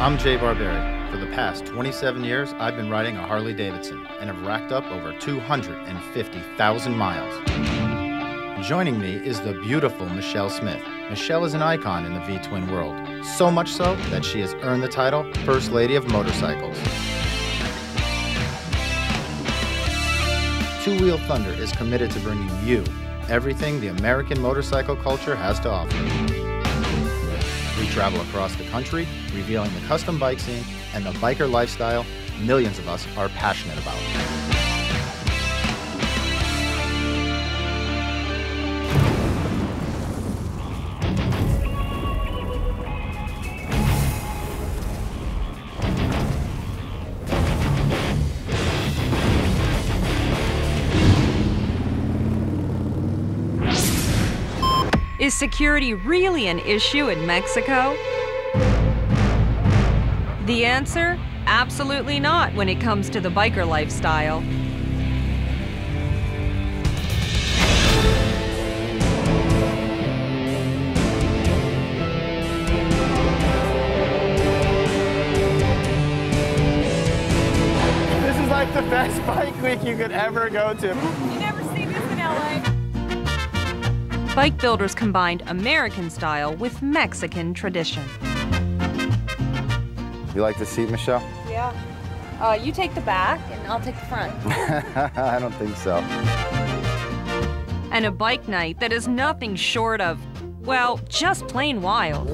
I'm Jay Barberi. For the past 27 years, I've been riding a Harley Davidson and have racked up over 250,000 miles. Joining me is the beautiful Michelle Smith. Michelle is an icon in the V-twin world, so much so that she has earned the title First Lady of Motorcycles. Two Wheel Thunder is committed to bringing you everything the American motorcycle culture has to offer. We travel across the country, revealing the custom bike scene and the biker lifestyle millions of us are passionate about. Is security really an issue in Mexico? The answer? Absolutely not when it comes to the biker lifestyle. This is like the best bike week you could ever go to. You never see this in LA. Bike builders combined American style with Mexican tradition. You like the seat, Michelle? Yeah. You take the back and I'll take the front. I don't think so. And a bike night that is nothing short of, well, just plain wild.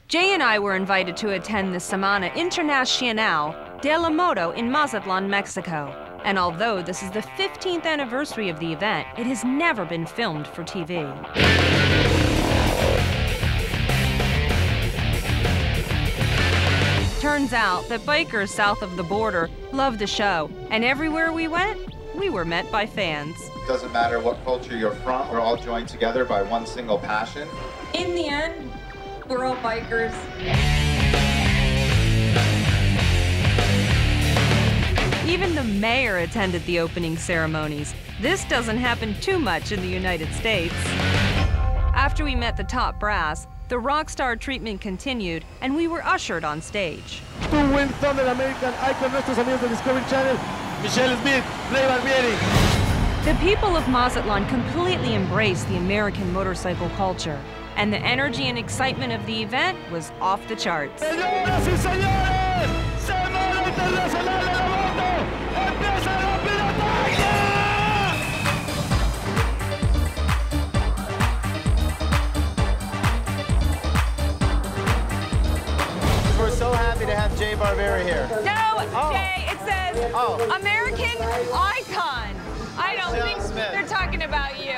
Jay and I were invited to attend the Semana Internacional de la Moto in Mazatlan, Mexico. And although this is the 15th anniversary of the event, it has never been filmed for TV. Turns out that bikers south of the border love the show, and everywhere we went, we were met by fans. It doesn't matter what culture you're from, we're all joined together by one single passion. In the end, we're all bikers. Even the mayor attended the opening ceremonies. This doesn't happen too much in the United States. After we met the top brass, the rock star treatment continued, and we were ushered on stage. Two Wheel Thunder American icon, nuestros amigos de Discovery Channel, Michelle Smith, Jay Barberi. The people of Mazatlan completely embraced the American motorcycle culture, and the energy and excitement of the event was off the charts. Señoras y señores, Semana Internacional de la Moto, empieza el pilotaje! We're so happy to have Jay Barberi here. No, Jay, it says American icon. I don't think they're talking about you.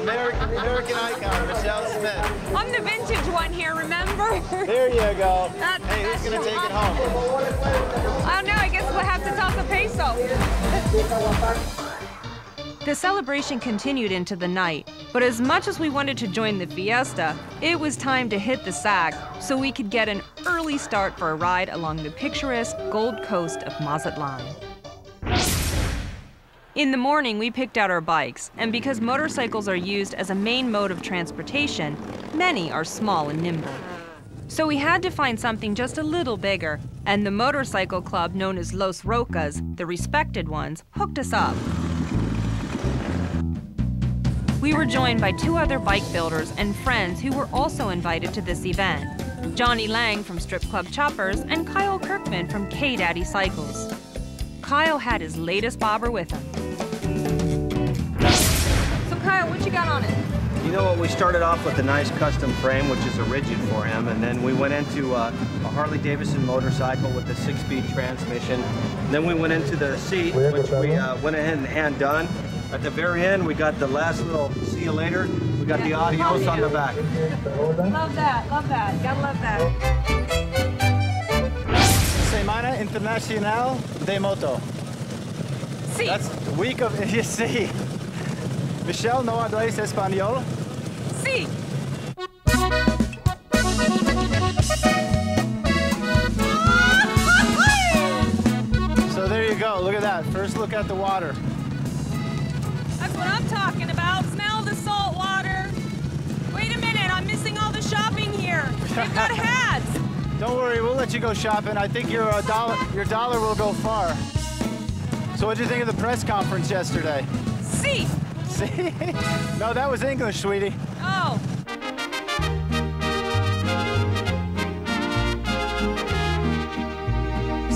American icon, Michelle Smith. I'm the vintage one here, remember? There you go. Hey, who's going to take it home? I don't know, I guess we'll have to toss a peso. The celebration continued into the night, but as much as we wanted to join the fiesta, it was time to hit the sack so we could get an early start for a ride along the picturesque Gold Coast of Mazatlan. In the morning, we picked out our bikes, and because motorcycles are used as a main mode of transportation, many are small and nimble. So we had to find something just a little bigger, and the motorcycle club known as Los Rocas, the respected ones, hooked us up. We were joined by two other bike builders and friends who were also invited to this event. Johnny Lang from Strip Club Choppers and Kyle Kirkman from K-Daddy Cycles. Kyle had his latest bobber with him. So Kyle, what you got on it? You know what, we started off with a nice custom frame, which is a rigid for him, and then we went into a Harley Davidson motorcycle with a 6-speed transmission. Then we went into the seat, which we went ahead and hand done. At the very end, we got the last little see you later. We got the adios on the back. Love that, gotta love that. Semana Internacional de Moto. Sí. That's the week of, you see. Michelle, no hablas español? Sí. just look at the water. That's what I'm talking about. Smell the salt water. Wait a minute, I'm missing all the shopping here. They've got hats. Don't worry, we'll let you go shopping. I think your dollar will go far. So what'd you think of the press conference yesterday? See? See? No, that was English, sweetie. Oh.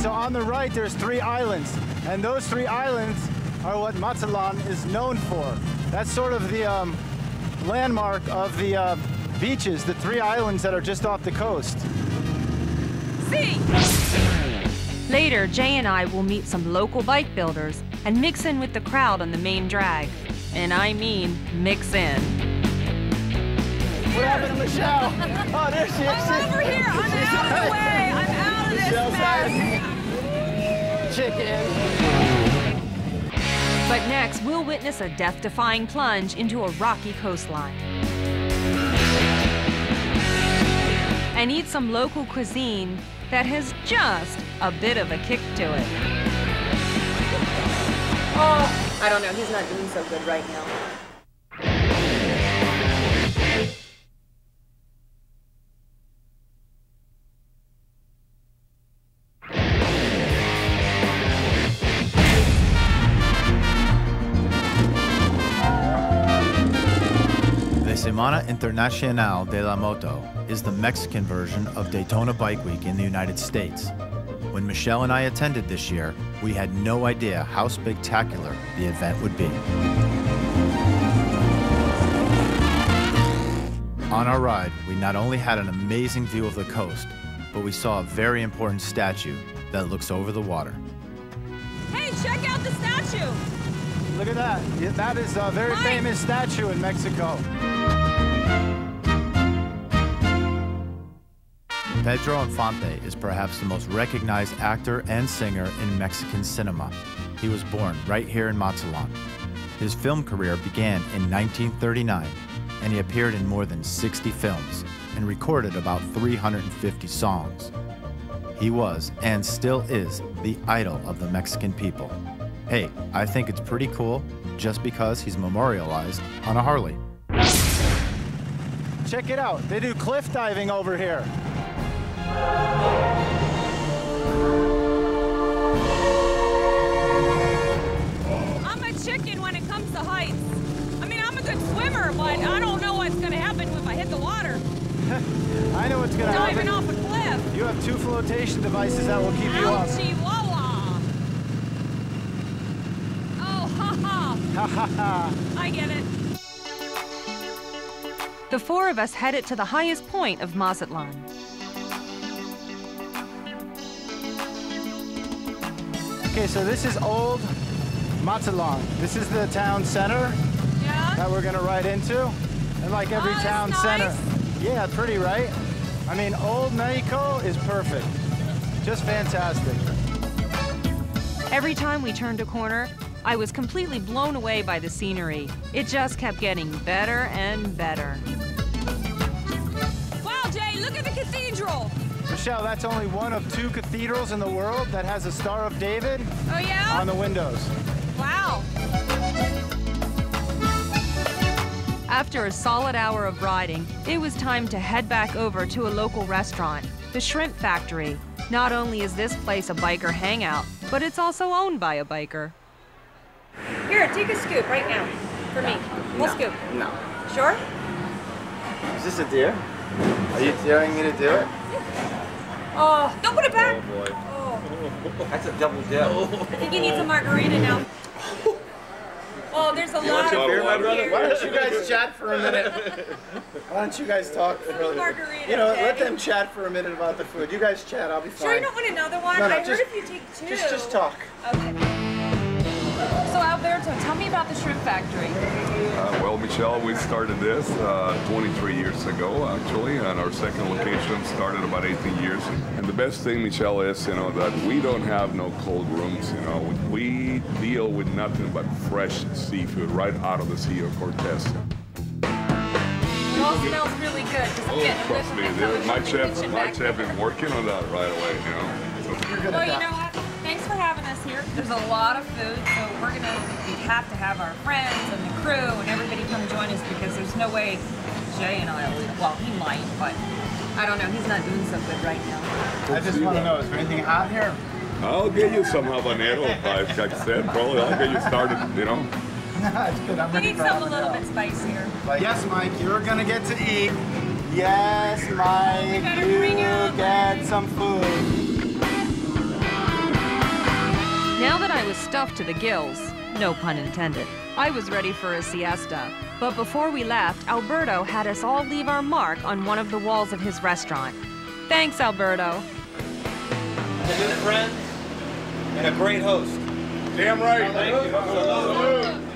So on the right, there's 3 islands, and those 3 islands are what Mazatlan is known for. That's sort of the landmark of the beaches, the 3 islands that are just off the coast. See? Later, Jay and I will meet some local bike builders and mix in with the crowd on the main drag. And I mean, mix in. What happened to Michelle? Oh, there she is. I'm over here. I'm out of the way. I'm out of this mess. Chicken. But next, we'll witness a death-defying plunge into a rocky coastline. And eat some local cuisine that has just a bit of a kick to it. Oh, I don't know. He's not doing so good right now. Semana Internacional de la Moto is the Mexican version of Daytona Bike Week in the United States. When Michelle and I attended this year, we had no idea how spectacular the event would be. On our ride, we not only had an amazing view of the coast, but we saw a very important statue that looks over the water. Hey, check out the statue. Look at that. That is a very famous statue in Mexico. Pedro Infante is perhaps the most recognized actor and singer in Mexican cinema. He was born right here in Mazatlan. His film career began in 1939, and he appeared in more than 60 films and recorded about 350 songs. He was, and still is, the idol of the Mexican people. Hey, I think it's pretty cool just because he's memorialized on a Harley. Check it out. They do cliff diving over here. I'm a chicken when it comes to heights. I mean, I'm a good swimmer, but I don't know what's going to happen if I hit the water. I know what's going to happen. Diving off a cliff. You have 2 flotation devices that will keep you up. Ouchie, wah-wah. Oh, ha-ha. Ha-ha-ha. I get it. The 4 of us headed to the highest point of Mazatlan. Okay, so this is old Mazatlan. This is the town center that we're gonna ride into. And like every town center. Yeah, pretty, right? I mean, old Mexico is perfect. Just fantastic. Every time we turned a corner, I was completely blown away by the scenery. It just kept getting better and better. Wow, Jay, look at the cathedral. Michelle, that's only one of 2 cathedrals in the world that has a Star of David Oh, yeah? on the windows. Wow. After a solid hour of riding, it was time to head back over to a local restaurant, the Shrimp Factory. Not only is this place a biker hangout, but it's also owned by a biker. Here, take a scoop right now. For me. We'll scoop. No. Sure? Is this a deer? Are you daring me to do it? Oh, don't put it back. Oh, boy. Oh. That's a double dip. I think you need some margarita now. Oh, there's a lot of beer, my brother? Why don't you guys chat for a minute? Why don't you guys talk for a minute? margarita, You know, Jay. let them chat for a minute about the food. You guys chat, I'll be fine. Sure you don't want another one? No, I just- heard if you take 2. Just talk. Okay. So Alberto, tell me about the Shrimp Factory. Well, Michelle, we started this 23 years ago, actually, and our second location started about 18 years. And the best thing, Michelle, is, you know, that we don't have no cold rooms. You know, we deal with nothing but fresh seafood right out of the Sea of Cortez. It all smells really good. I'm getting a Trust whiff me, of it coming my from the kitchen chef back been working on that right away, you know. So, Well, you know what? Thank thanks for having us here. There's a lot of food, so we have to have our friends and the crew and everybody come join us because there's no way Jay and I will eat. Well, he might, but I don't know. He's not doing so good right now. I just want to know, is there anything hot here? I'll get you some habanero, like I said, probably I'll get you started, you know. It's good. I'm We ready need for something a little habanero. bit spicier. But yes, Mike, you're gonna get to eat. Yes, Mike, better you bring out get some food. Now that I was stuffed to the gills, no pun intended, I was ready for a siesta. But before we left, Alberto had us all leave our mark on one of the walls of his restaurant. Thanks, Alberto. A good friend and a great host. Damn right. Thank you. Salute.